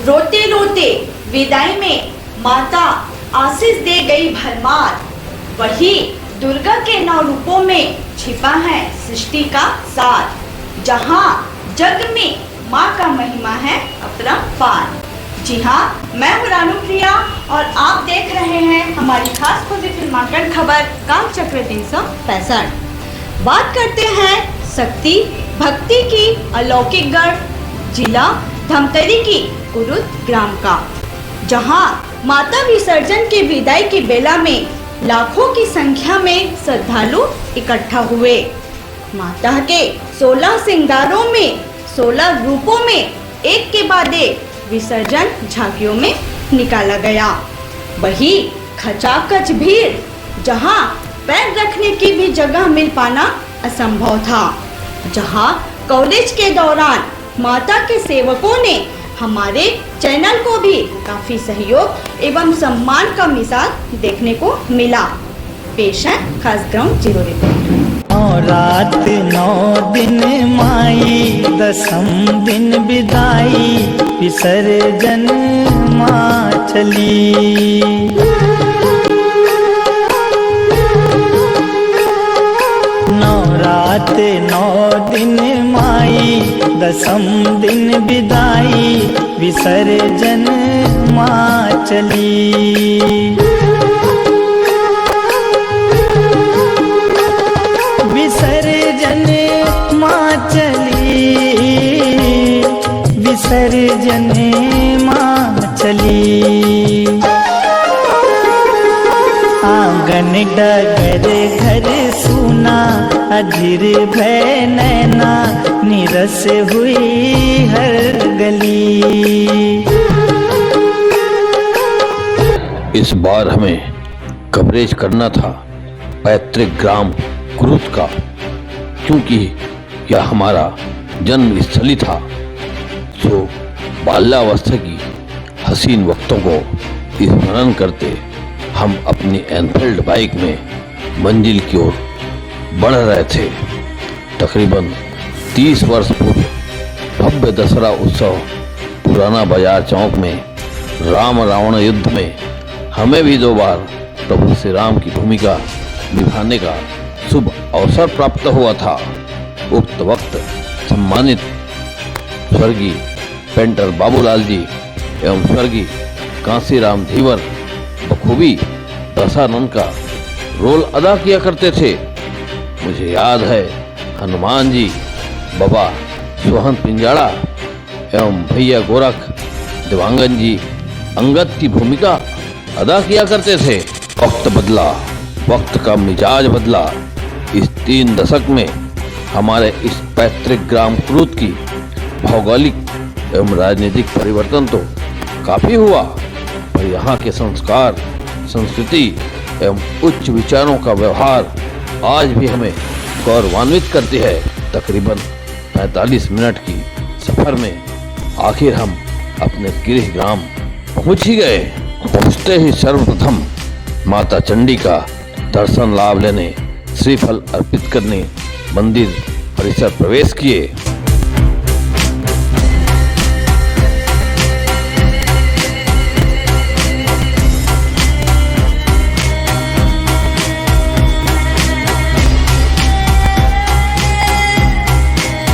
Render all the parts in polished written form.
रोते रोते विदाई में माता आशीष दे गई भरमार, वही दुर्गा के 9 रूपों में छिपा है सृष्टि का सार, जहाँ जग में माँ का महिमा है अपरंपार। जी हाँ, मैं हूँ रानू प्रिया और आप देख रहे हैं हमारी खास खोजी फिल्मांकन खबर कालचक्र 365। बात करते हैं शक्ति भक्ति की अलौकिक गढ़ जिला धमतरी की कुरुद ग्राम का, जहां माता विसर्जन के विदाई की बेला में लाखों की संख्या में श्रद्धालु इकट्ठा हुए। माता के 16 श्रृंगारों में 16 रूपों में एक के बाद एक विसर्जन झांकियों में निकाला गया। वही खचाखच भीड़, जहां पैर रखने की भी जगह मिल पाना असंभव था। जहां कॉलेज के दौरान माता के सेवकों ने हमारे चैनल को भी काफी सहयोग एवं सम्मान का मिसाल देखने को मिला। पेश है खास ग्राउंड जीरो रिपोर्ट। रात 9 दिन माई, 10 दिन विदाई, विसर्जन माँ चली। रात 9 दिन माई, 10 दिन विदाई, विसर्जन माँ चली। विसर्जन माँ चली, विसर्जन माँ चली। आंगन डगर घर सुना, अधीर भय नैना, निरस हुई हर गली। इस बार हमें कवरेज करना था पैतृक ग्राम कुरुद का, क्योंकि यह हमारा जन्म स्थली था। तो बाल्यावस्था की हसीन वक्तों को स्मरण करते हम अपनी एनफील्ड बाइक में मंजिल की ओर बढ़ रहे थे। तकरीबन 30 वर्ष पूर्व भव्य दशहरा उत्सव पुराना बाजार चौक में राम रावण युद्ध में हमें भी 2 बार प्रभु श्री राम की भूमिका निभाने का शुभ अवसर प्राप्त हुआ था। उक्त वक्त सम्मानित स्वर्गीय पेंटर बाबूलाल जी एवं स्वर्गीय कांसीराम धीवर बखूबी दशानन का रोल अदा किया करते थे। मुझे याद है हनुमान जी, बाबा सोहन पिंजाड़ा एवं भैया गोरख देवांगन जी अंगद की भूमिका अदा किया करते थे। वक्त बदला, वक्त का मिजाज बदला। इस 3 दशक में हमारे इस पैतृक ग्राम कुरुद की भौगोलिक एवं राजनीतिक परिवर्तन तो काफी हुआ, पर यहाँ के संस्कार, संस्कृति एवं उच्च विचारों का व्यवहार आज भी हमें गौरवान्वित करती है। तकरीबन 45 मिनट की सफर में आखिर हम अपने गृह ग्राम पहुंच ही गए। पहुंचते ही सर्वप्रथम माता चंडी का दर्शन लाभ लेने, श्रीफल अर्पित करने मंदिर परिसर प्रवेश किए।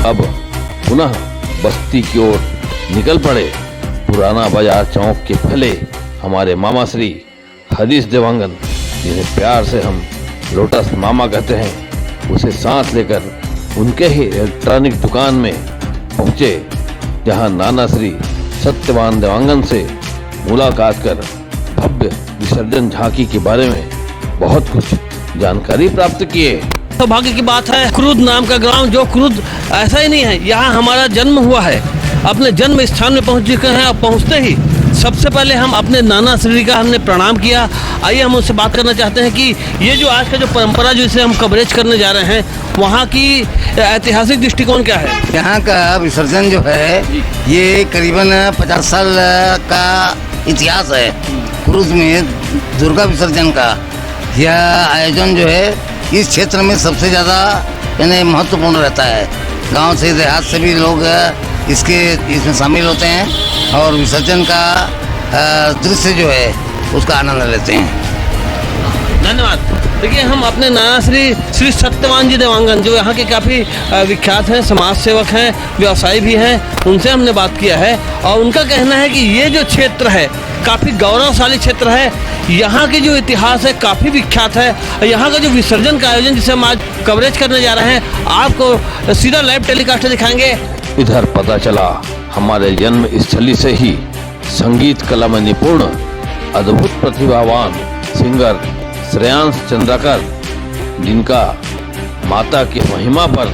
अब पुनः बस्ती की ओर निकल पड़े। पुराना बाजार चौक के पहले हमारे मामा श्री हरीश देवांगन, जिन्हें प्यार से हम लोटस मामा कहते हैं, उसे साथ लेकर उनके ही इलेक्ट्रॉनिक दुकान में पहुंचे, जहां नाना श्री सत्यवान देवांगन से मुलाकात कर भव्य विसर्जन झांकी के बारे में बहुत कुछ जानकारी प्राप्त किए। सौभाग्य की बात है, कुरुद नाम का ग्राम, जो कुरुद ऐसा ही नहीं है, यहाँ हमारा जन्म हुआ है, अपने जन्म स्थान में पहुँच चुके हैं। और पहुँचते ही सबसे पहले हम अपने नाना श्री का हमने प्रणाम किया। आइए हम उनसे बात करना चाहते हैं कि ये जो आज का जो परंपरा जो इसे हम कवरेज करने जा रहे हैं, वहाँ की ऐतिहासिक दृष्टिकोण क्या है? यहाँ का विसर्जन जो है ये करीबन 50 साल का इतिहास है। क्रूज में दुर्गा विसर्जन का यह आयोजन जो है इस क्षेत्र में सबसे ज़्यादा यानी महत्वपूर्ण रहता है। गांव से देहात से भी लोग इसमें शामिल होते हैं और विसर्जन का दृश्य जो है उसका आनंद लेते हैं। धन्यवाद। देखिए, हम अपने नाना श्री सत्यवान जी देवांगन, जो यहाँ के काफ़ी विख्यात हैं, समाज सेवक हैं, व्यवसायी भी हैं, उनसे हमने बात किया है और उनका कहना है कि ये जो क्षेत्र है काफ़ी गौरवशाली क्षेत्र है। यहाँ के जो इतिहास है काफ़ी विख्यात है। यहाँ का जो विसर्जन का आयोजन जिसे हम आज कवरेज करने जा रहे हैं, आपको सीधा लाइव टेलीकास्ट दिखाएंगे। इधर पता चला हमारे जन्म स्थली से ही संगीत कला में निपुण अद्भुत प्रतिभावान सिंगर श्रेयांश चंद्राकर, जिनका माता की महिमा पर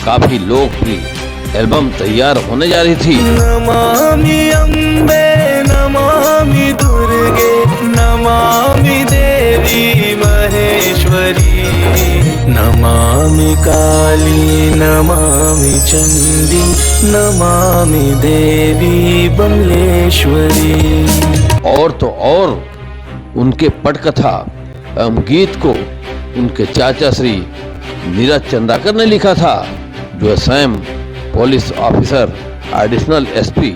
काफी लोकप्रिय एल्बम तैयार होने जा रही थी। नमामि अम्बे नमामि दुर्गे नमामि देवी महेश्वरी नमामि काली नमामि चंडी नमामि देवी बमलेश्वरी। और तो और उनके पटकथा एवं गीत को उनके चाचा श्री नीरज चंद्राकर ने लिखा था, जो स्वयं police officer additional SP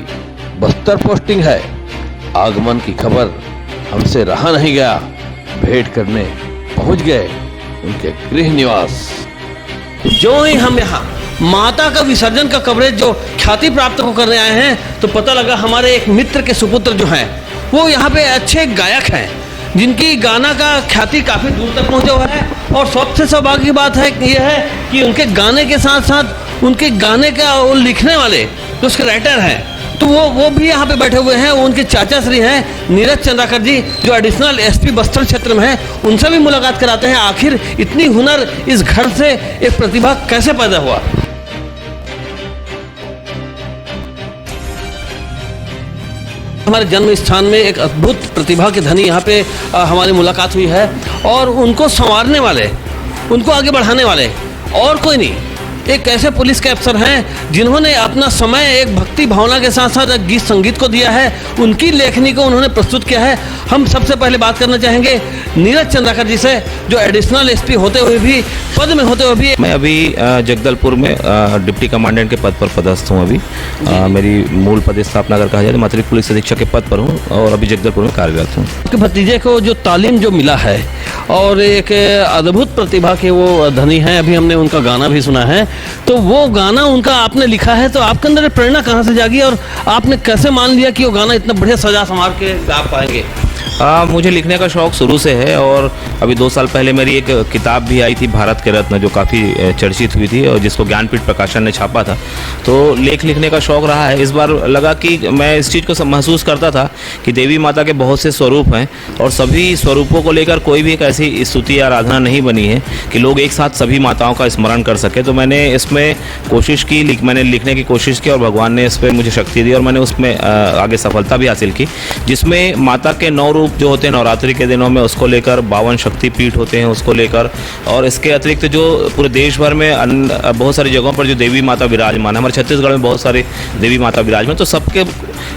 Bastar posting है। आगमन की खबर हमसे रहा नहीं गया, भेंट करने पहुंच गए उनके गृह निवास। जो ही हम यहाँ माता का विसर्जन का कवरेज जो ख्याति प्राप्त को करने आए हैं, तो पता लगा हमारे एक मित्र के सुपुत्र जो हैं वो यहाँ पे अच्छे गायक हैं, जिनकी गाना का ख्याति काफ़ी दूर तक पहुँचा हुआ है। और सबसे सौभाग्य की बात है ये है कि उनके गाने के साथ साथ उनके गाने का वो लिखने वाले जो उसके राइटर हैं, तो वो भी यहाँ पे बैठे हुए हैं। वो उनके चाचा श्री हैं नीरज चंद्राकर जी, जो एडिशनल एसपी बस्तर क्षेत्र में हैं। उनसे भी मुलाकात कराते हैं, आखिर इतनी हुनर इस घर से एक प्रतिभा कैसे पैदा हुआ। हमारे जन्म स्थान में एक अद्भुत प्रतिभा के धनी यहाँ पे हमारी मुलाकात हुई है, और उनको संवारने वाले, उनको आगे बढ़ाने वाले और कोई नहीं, एक ऐसे पुलिस के अफसर हैं जिन्होंने अपना समय एक भक्ति भावना के साथ साथ गीत संगीत को दिया है। उनकी लेखनी को उन्होंने प्रस्तुत किया है। हम सबसे पहले बात करना चाहेंगे नीरज चंद्राकर जी से, जो एडिशनल एसपी होते हुए भी, पद में होते हुए भी। मैं अभी जगदलपुर में डिप्टी कमांडेंट के पद पर पदस्थ हूँ। अभी मेरी मूल पदस्थापना अगर कहा जाए तो अतिरिक्त पुलिस अधीक्षक के पद पर हूँ और अभी जगदलपुर में कार्यरत हूँ। आपके भतीजे को जो तालीम जो मिला है और एक अद्भुत प्रतिभा के वो धनी हैं, अभी हमने उनका गाना भी सुना है, तो वो गाना उनका आपने लिखा है, तो आपके अंदर प्रेरणा कहाँ से जागी और आपने कैसे मान लिया कि वो गाना इतना बढ़िया सजा संवार के गा पाएंगे? मुझे लिखने का शौक़ शुरू से है और अभी 2 साल पहले मेरी एक किताब भी आई थी भारत के रत्न, जो काफ़ी चर्चित हुई थी और जिसको ज्ञानपीठ प्रकाशन ने छापा था। तो लिखने का शौक़ रहा है। इस बार लगा कि मैं इस चीज़ को महसूस करता था कि देवी माता के बहुत से स्वरूप हैं और सभी स्वरूपों को लेकर कोई भी एक ऐसी स्तुति या आराधना नहीं बनी है कि लोग एक साथ सभी माताओं का स्मरण कर सके। तो मैंने इसमें कोशिश की, मैंने लिखने की कोशिश की और भगवान ने इस पर मुझे शक्ति दी और मैंने उसमें आगे सफलता भी हासिल की, जिसमें माता के 9 रूप जो होते हैं नवरात्रि के दिनों में, उसको लेकर 52 शक्ति पीठ होते हैं उसको लेकर, और इसके अतिरिक्त जो पूरे देश भर में बहुत सारी जगहों पर जो देवी माता विराजमान है, हमारे छत्तीसगढ़ में बहुत सारे देवी माता विराजमान, तो सबके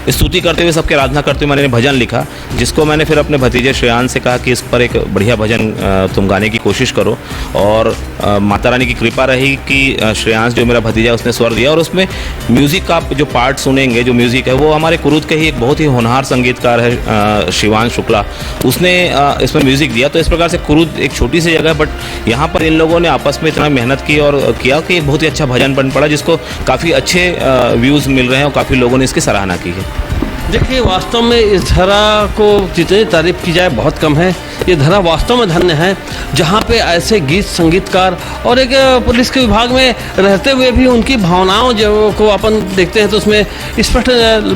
स्तुति करते हुए, सबके आराधना करते हुए मैंने भजन लिखा, जिसको मैंने फिर अपने भतीजे श्रेयांश से कहा कि इस पर एक बढ़िया भजन तुम गाने की कोशिश करो। और माता रानी की कृपा रही कि श्रेयांश जो मेरा भतीजा उसने स्वर दिया और उसमें म्यूज़िक का जो पार्ट सुनेंगे, जो म्यूज़िक है वो हमारे कुरुद के ही एक बहुत ही होनहार संगीतकार है शिवांश शुक्ला, उसने इसमें म्यूज़िक दिया। तो इस प्रकार से कुरुद एक छोटी सी जगह, बट यहाँ पर इन लोगों ने आपस में इतना मेहनत की और किया कि एक बहुत ही अच्छा भजन बन पड़ा, जिसको काफ़ी अच्छे व्यूज़ मिल रहे हैं और काफ़ी लोगों ने इसकी सराहना की है। देखिए, वास्तव में इस धरा को जितनी तारीफ की जाए बहुत कम है। ये धरा वास्तव में धन्य है, जहाँ पे ऐसे गीत संगीतकार और एक पुलिस के विभाग में रहते हुए भी उनकी भावनाओं जो को अपन देखते हैं तो उसमें स्पष्ट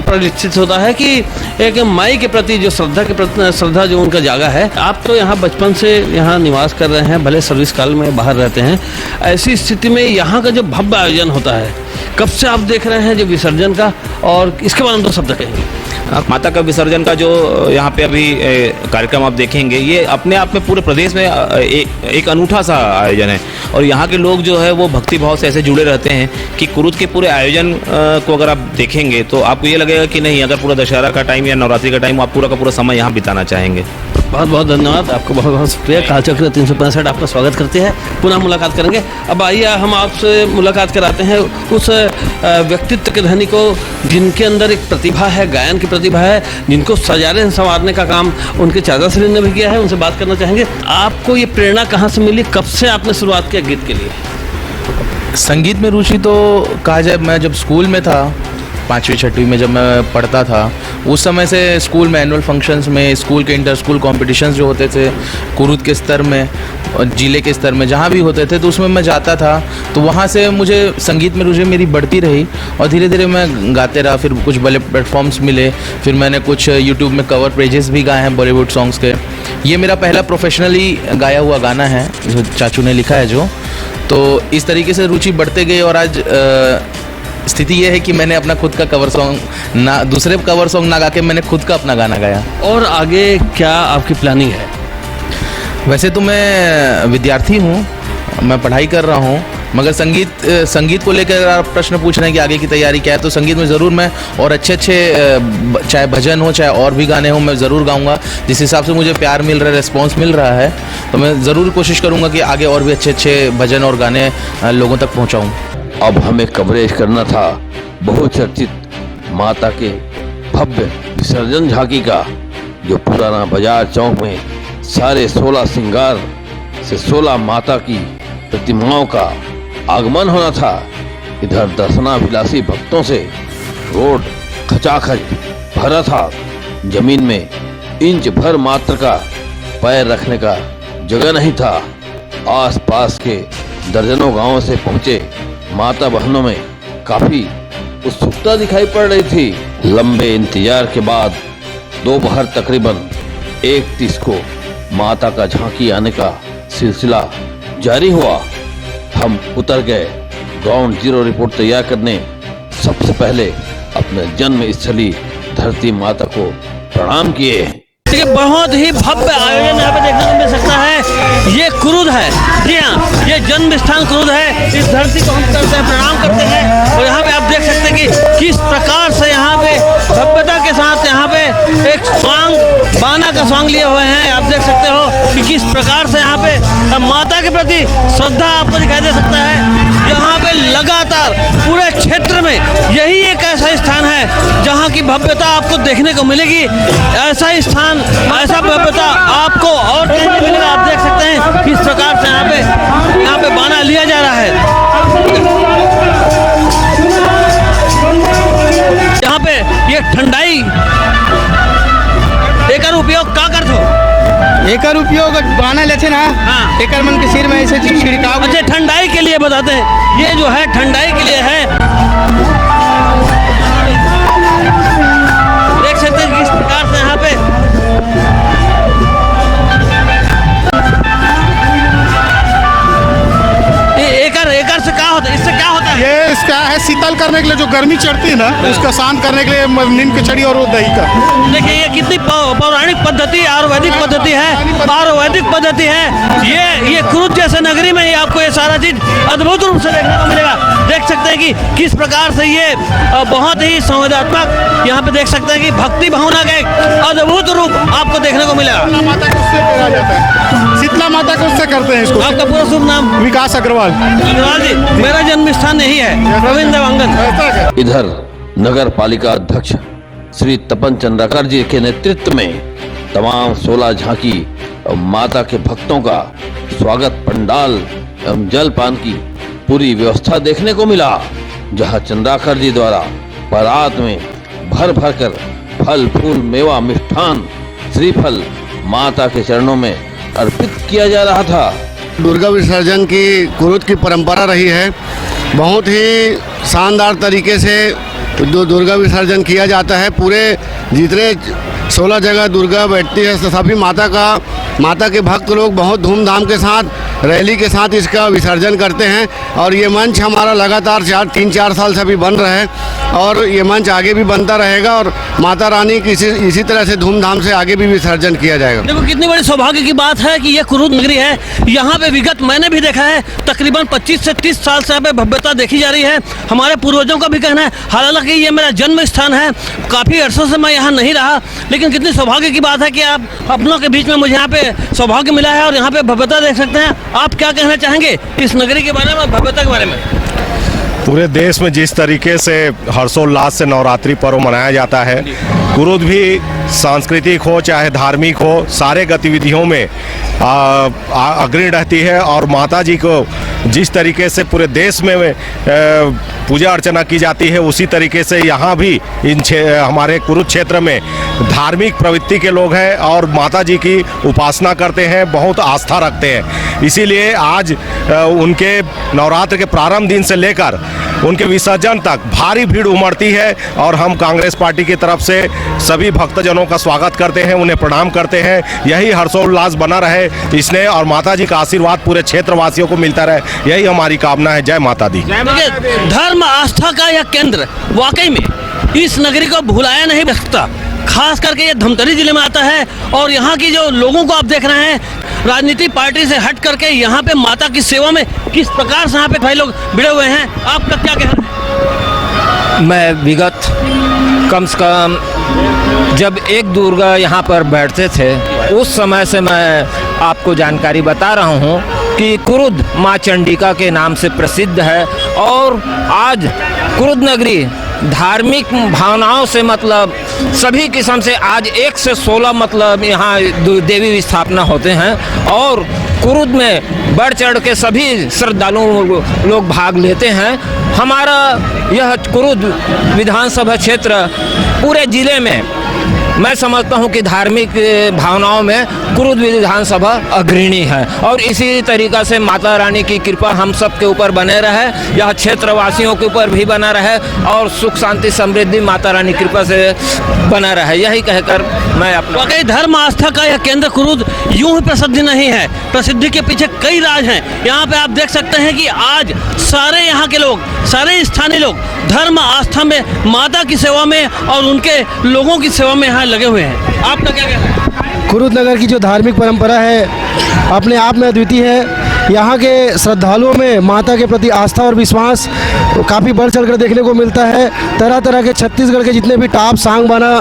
परिलक्षित होता है कि एक माई के प्रति जो श्रद्धा जो उनका जागा है। आप तो यहाँ बचपन से यहाँ निवास कर रहे हैं, भले सर्विस काल में बाहर रहते हैं, ऐसी स्थिति में यहाँ का जो भव्य आयोजन होता है, कब से आप देख रहे हैं जो विसर्जन का, और इसके बारे में 2 शब्द कहेंगे। माता का विसर्जन का जो यहाँ पे अभी कार्यक्रम आप देखेंगे, ये अपने आप में पूरे प्रदेश में एक अनूठा सा आयोजन है। और यहाँ के लोग जो है वो भक्ति भाव से ऐसे जुड़े रहते हैं कि कुरुद के पूरे आयोजन को अगर आप देखेंगे तो आपको ये लगेगा कि नहीं, अगर पूरा दशहरा का टाइम या नवरात्रि का टाइम, आप पूरा का पूरा समय यहाँ बिताना चाहेंगे। बहुत बहुत धन्यवाद, आपको बहुत बहुत शुक्रिया। कालचक्र 365 आपका स्वागत करते हैं, पुनः मुलाकात करेंगे। अब आइए हम आपसे मुलाकात कराते हैं उस व्यक्तित्व के धनी को जिनके अंदर एक प्रतिभा है, गायन की प्रतिभा है, जिनको सजाने संवारने का काम उनके चाचा श्री ने भी किया है। उनसे बात करना चाहेंगे। आपको ये प्रेरणा कहाँ से मिली, कब से आपने शुरुआत किया गीत के लिए? संगीत में रुचि तो कहा जाए, मैं जब स्कूल में था 5वीं 6वीं में जब मैं पढ़ता था, उस समय से स्कूल में एनुअल फंक्शंस में, स्कूल के इंटर स्कूल कॉम्पिटिशन्स जो होते थे कुरुद के स्तर में और जिले के स्तर में जहाँ भी होते थे, तो उसमें मैं जाता था। तो वहाँ से मुझे संगीत में रुचि मेरी बढ़ती रही और धीरे धीरे मैं गाते रहा। फिर कुछ बड़े प्लेटफॉर्म्स मिले, फिर मैंने कुछ यूट्यूब में कवर पेजेस भी गाए हैं बॉलीवुड सॉन्ग्स के। ये मेरा पहला प्रोफेशनली गाया हुआ गाना है जो चाचू ने लिखा है जो। तो इस तरीके से रुचि बढ़ते गई और आज स्थिति ये है कि मैंने अपना खुद का कवर सॉन्ग ना, दूसरे कवर सॉन्ग ना गा के मैंने खुद का अपना गाना गाया। और आगे क्या आपकी प्लानिंग है? वैसे तो मैं विद्यार्थी हूँ, मैं पढ़ाई कर रहा हूँ, मगर संगीत को लेकर अगर आप प्रश्न पूछ रहे हैं कि आगे की तैयारी क्या है, तो संगीत में ज़रूर मैं और अच्छे चाहे भजन हो चाहे और भी गाने हो, मैं ज़रूर गाऊंगा। जिस हिसाब से मुझे प्यार मिल रहा है, रिस्पॉन्स मिल रहा है, तो मैं ज़रूर कोशिश करूँगा कि आगे और भी अच्छे भजन और गाने लोगों तक पहुँचाऊँ। अब हमें कवरेज करना था बहुचर्चित माता के भव्य विसर्जन झांकी का, जो पुराना बाजार चौक में सारे 16 श्रृंगार से 16 माता की प्रतिमाओं का आगमन होना था। इधर दर्शनाभिलाषी भक्तों से रोड खचाखच भरा था। जमीन में इंच भर मात्र का पैर रखने का जगह नहीं था। आसपास के दर्जनों गांवों से पहुंचे माता बहनों में काफी उत्सुकता दिखाई पड़ रही थी। लंबे इंतजार के बाद दोपहर तकरीबन 1:30 को माता का झांकी आने का सिलसिला जारी हुआ। हम उतर गए ग्राउंड जीरो रिपोर्ट तैयार करने। सबसे पहले अपने जन्म स्थली धरती माता को प्रणाम किए। देखिए, बहुत ही भव्य आयोजन यहाँ पे देखने को मिल सकता है। ये कुरुद है, जी हाँ, ये जन्म स्थान कुरुद है। इस धरती को हम करते हैं, प्रणाम करते हैं। और यहाँ पे आप देख सकते हैं कि किस प्रकार से यहाँ पे भव्यता के साथ यहाँ पे एक स्वांग, बाना का स्वांग लिए हुए हैं। आप देख सकते हो कि किस प्रकार से यहाँ पे माता के प्रति श्रद्धा आपको दिखाई दे सकता है। यहाँ पे लगातार पूरे क्षेत्र में यही एक ऐसा स्थान है जहाँ की भव्यता आपको देखने को मिलेगी। ऐसा स्थान, ऐसा भव्यता आपको और कहीं नहीं मिलेगा। आप देख सकते हैं किस प्रकार से यहाँ पे बाना लिया जा रहा है। यहाँ पे ये ठंडाई एकर उपयोग का करते हो? एकर उपयोग बाना लेते ना, हाँ। एकर मन के सिर में ऐसे छिड़काव। अच्छा, ठंडाई के लिए बताते हैं। ये जो है ठंडाई के लिए है। देख सकते हैं किस प्रकार से यहाँ पे एकर से क्या होता है, इससे क्या होता है? ये इसका है शीतल करने के लिए, जो गर्मी चढ़ती है ना उसका शांत करने के लिए नीम की छड़ी और वो दही का। देखिए, ये कितनी पौराणिक पद्धति, आयुर्वेदिक पद्धति है, आयुर्वेदिक पद्धति है। ये कुरुद जैसे नगरी में ही आपको ये सारा चीज अद्भुत रूप से देखने को मिलेगा। देख सकते हैं कि किस प्रकार से ये बहुत ही संवेदनात्मक, यहाँ पे देख सकते हैं कि भक्ति भावना का एक अद्भुत रूप आपको देखने को मिलेगा। माता को उससे किया जाता है, शीतला माता को उससे करते हैं इसको। आपका पूरा शुभ नाम? विकास अग्रवाल। अग्रवाल जी, मेरा जन्म स्थान यही है, प्रवीण देवांगन। इधर नगर पालिका अध्यक्ष श्री तपन चंद्राकर जी के नेतृत्व में तमाम 16 झांकी और माता के भक्तों का स्वागत पंडाल एवं जलपान की पूरी व्यवस्था देखने को मिला, जहां चंद्राकर जी द्वारा बारात में भर भर कर फल फूल मेवा मिष्ठान श्रीफल माता के चरणों में अर्पित किया जा रहा था। दुर्गा विसर्जन की कुरुद की परंपरा रही है। बहुत ही शानदार तरीके से जो दुर्गा विसर्जन किया जाता है। पूरे जितने 16 जगह दुर्गा बैठती है, सभी माता के भक्त लोग बहुत धूमधाम के साथ रैली के साथ इसका विसर्जन करते हैं। और ये मंच हमारा लगातार 3-4 साल से अभी बन रहा है और ये मंच आगे भी बनता रहेगा और माता रानी की इसी तरह से धूमधाम से आगे भी विसर्जन किया जाएगा। देखो कितनी बड़ी सौभाग्य की बात है कि ये कुरुद नगरी है। यहाँ पे विगत मैंने भी देखा है तकरीबन 25 से 30 साल से यहाँ पे भव्यता देखी जा रही है। हमारे पूर्वजों का भी कहना है, हालांकि ये मेरा जन्म स्थान है, काफ़ी अरसों से मैं यहाँ नहीं रहा, लेकिन कितनी सौभाग्य की बात है कि आप अपनों के बीच में मुझे यहाँ पे सौभाग्य मिला है और यहाँ पे भव्यता देख सकते हैं। आप क्या कहना चाहेंगे इस नगरी के बारे में, भव्यता के बारे में? पूरे देश में जिस तरीके से हर्षोल्लास से नवरात्रि पर्व मनाया जाता है, कुरुद भी सांस्कृतिक हो चाहे धार्मिक हो, सारे गतिविधियों में अग्रणी रहती है। और माता जी को जिस तरीके से पूरे देश में पूजा अर्चना की जाती है, उसी तरीके से यहाँ भी हमारे कुरुद क्षेत्र में धार्मिक प्रवृत्ति के लोग हैं और माता जी की उपासना करते हैं, बहुत आस्था रखते हैं। इसीलिए आज उनके नवरात्र के प्रारंभ दिन से लेकर उनके विसर्जन तक भारी भीड़ उमड़ती है और हम कांग्रेस पार्टी की तरफ से सभी भक्तजनों का स्वागत करते हैं, उन्हें प्रणाम करते हैं। यही हर्षोल्लास बना रहे इसने और माता जी का आशीर्वाद पूरे क्षेत्रवासियों को मिलता रहे, यही हमारी कामना है। जय माता दी। धर्म आस्था का यह केंद्र वाकई में इस नगरी को भुलाया नहीं जा सकता। खास करके ये धमतरी जिले में आता है और यहाँ की जो लोगों को आप देख रहे हैं, राजनीतिक पार्टी से हट करके यहाँ पे माता की सेवा में किस प्रकार से यहाँ पे भाई लोग भिड़े हुए हैं, आपका क्या कहना है? मैं विगत कम से कम जब एक दुर्गा यहाँ पर बैठते थे उस समय से मैं आपको जानकारी बता रहा हूँ कि कुरुद माँ चंडिका के नाम से प्रसिद्ध है। और आज कुरुद नगरी धार्मिक भावनाओं से मतलब सभी किस्म से आज 1 से 16 मतलब यहाँ देवी स्थापना होते हैं और कुरुद में बढ़ चढ़ के सभी श्रद्धालु लोग भाग लेते हैं। हमारा यह कुरुद विधानसभा क्षेत्र पूरे ज़िले में मैं समझता हूं कि धार्मिक भावनाओं में कुरुद विधानसभा अग्रणी है और इसी तरीक़ा से माता रानी की कृपा हम सब के ऊपर बने रहे, यह क्षेत्रवासियों के ऊपर भी बना रहे और सुख शांति समृद्धि माता रानी कृपा से बना रहे, यही कहकर मैं अपना। वाकई धर्म आस्था का यह केंद्र कुरुद यूं ही प्रसिद्ध नहीं है, प्रसिद्धि के पीछे कई राज हैं। यहाँ पे आप देख सकते हैं कि आज सारे यहाँ के लोग, सारे स्थानीय लोग धर्म आस्था में, माता की सेवा में और उनके लोगों की सेवा में यहाँ लगे हुए हैं। आपका क्या कहना है? कुरुद नगर की जो धार्मिक परंपरा है अपने आप में अद्वितीय है। यहाँ के श्रद्धालुओं में माता के प्रति आस्था और विश्वास काफ़ी बढ़ चढ़कर देखने को मिलता है। तरह तरह के छत्तीसगढ़ के जितने भी टॉप सांग बाना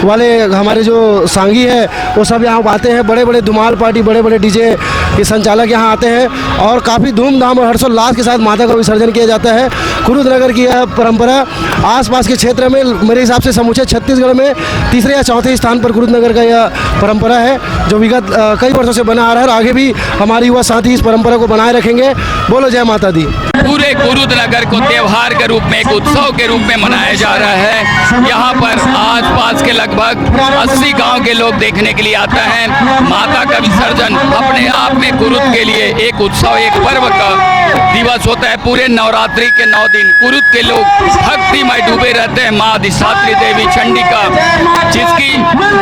वाले हमारे जो सांगी है वो सब यहाँ आते हैं। बड़े बड़े धुमाल पार्टी, बड़े बड़े डीजे के संचालक यहाँ आते हैं और काफ़ी धूमधाम और हर्षोल्लास के साथ माता का विसर्जन किया जाता है। कुरुद नगर की यह परंपरा आसपास के क्षेत्र में मेरे हिसाब से समूचे छत्तीसगढ़ में तीसरे या चौथे स्थान पर कुरुद नगर का यह परंपरा है जो विगत कई वर्षों से बना आ रहा है और आगे भी हमारे युवा साथी इस परंपरा को बनाए रखेंगे। बोलो जय माता दी। पूरे कुरुद नगर को त्योहार के रूप में, एक उत्सव के रूप में मनाया जा रहा है। यहाँ पर आसपास के लगभग 80 गांव के लोग देखने के लिए आता है। माता का विसर्जन अपने आप में कुरुद के लिए एक उत्सव, एक पर्व का दिवस होता है। पूरे नवरात्रि के 9 दिन कुरुद के लोग भक्ति में डूबे रहते हैं। माँ अधिष्ठात्री देवी चंडिका, जिसकी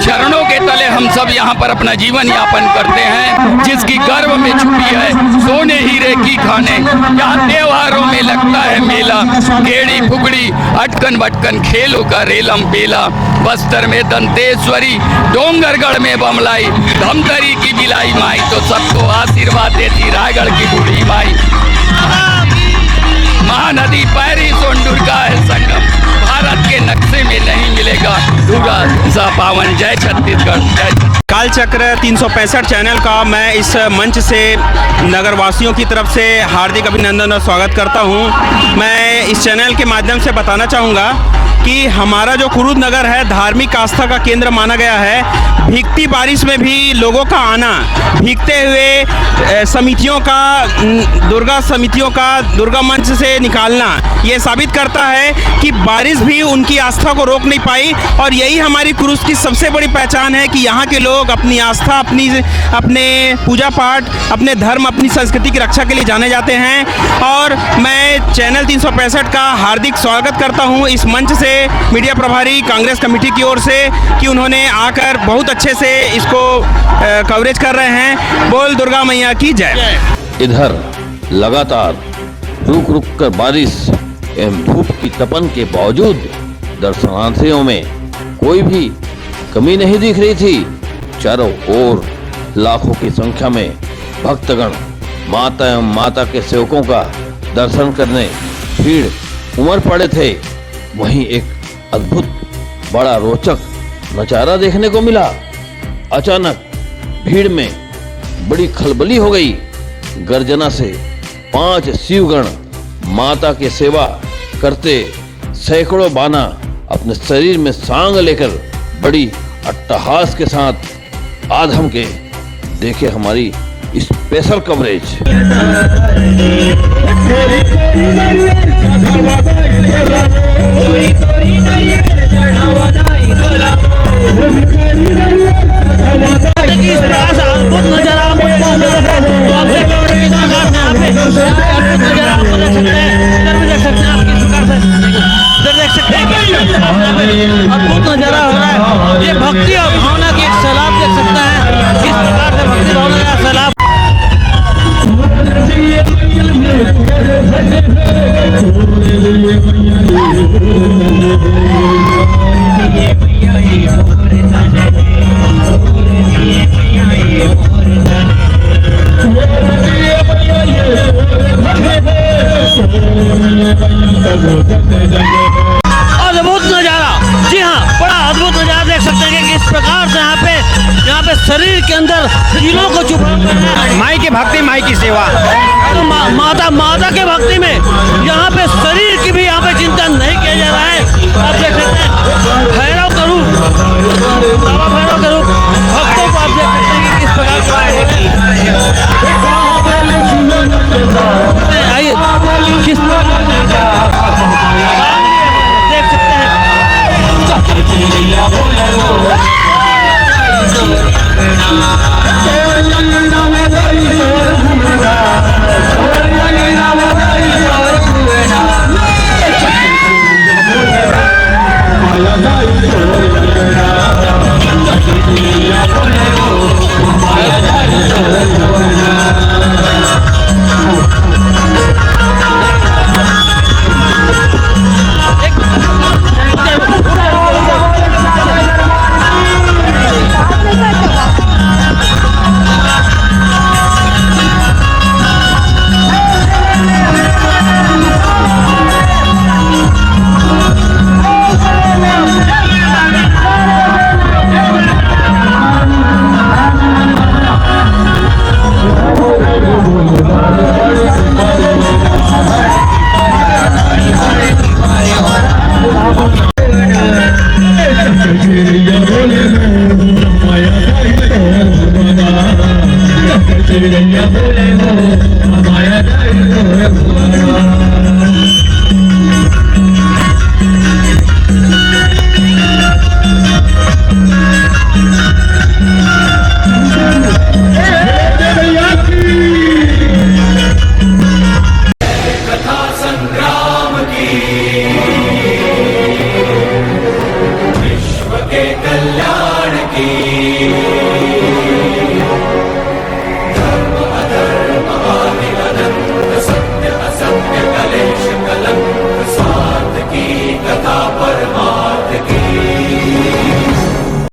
चरणों के तले हम सब यहाँ पर अपना जीवन यापन करते हैं, जिसकी गर्भ में छुपी है सोने हीरे की खाने। यहाँ त्योहारों में लगता है मेला, गेड़ी फुगड़ी अटकन बटकन खेलों का रेलम बेला। बस्तर में दंतेश्वरी, डोंगरगढ़ में बमलाई, धमतरी की बिलाई माई तो सबको आशीर्वाद देती रायगढ़ की बूढ़ी माई। महानदी पैरी सोनडुर का है संगम, भारत के नक्शे में नहीं मिलेगा दुर्गा सा पावन। जय छत्तीसगढ़, जय। कालचक्र 365 चैनल का मैं इस मंच से नगरवासियों की तरफ से हार्दिक अभिनंदन और स्वागत करता हूं। मैं इस चैनल के माध्यम से बताना चाहूँगा कि हमारा जो कुरुद नगर है धार्मिक आस्था का केंद्र माना गया है। भीगती बारिश में भी लोगों का आना, भीगते हुए समितियों का, दुर्गा समितियों का दुर्गा मंच से निकालना, ये साबित करता है कि बारिश भी उनकी आस्था को रोक नहीं पाई। और यही हमारी कुरुद की सबसे बड़ी पहचान है कि यहाँ के लोग अपनी आस्था, अपने पूजा पाठ, अपने धर्म, अपनी संस्कृति की रक्षा के लिए जाने जाते हैं। और मैं चैनल 365 का हार्दिक स्वागत करता हूँ इस मंच से, मीडिया प्रभारी कांग्रेस कमेटी की ओर से, कि उन्होंने आकर बहुत अच्छे से इसको कवरेज कर रहे हैं। बोल दुर्गा मैया की जय। इधर लगातार रुक रुक कर बारिश एवं धूप की तपन के बावजूद दर्शनार्थियों में कोई भी कमी नहीं दिख रही थी। चारों ओर लाखों की संख्या में भक्तगण माता एवं माता के सेवकों का दर्शन करने भीड़ उमड़ पड़े थे। वहीं एक अद्भुत बड़ा रोचक नजारा देखने को मिला। अचानक भीड़ में बड़ी खलबली हो गई। गर्जना से 5 शिवगण माता की सेवा करते सैकड़ों बाना अपने शरीर में सांग लेकर बड़ी अट्टहास के साथ आधम के देखे हमारी स्पेशल कवरेज। अद्भुत नजारा हो रहा है। ये भक्ति और भावना की एक सैलाब देख सकते हैं। किस प्रकार से भक्ति भावना का सैलाब। अद्भुत नजारा, जी हाँ, बड़ा अद्भुत नजारा देख सकते हैं कि किस प्रकार से यहाँ पे शरीर के अंदर दिलों को चुपा माई की भक्ति, माई की सेवा। तो माता के भक्ति में यहाँ पे शरीर की भी यहाँ पे चिंता नहीं किया जा रहा है। आप देख सकते हैं भैरव का रूप, बाबा भैरव का रूप भक्तों को आप देख सकते हैं कि किस प्रकार आइए किस देख सकते हैं।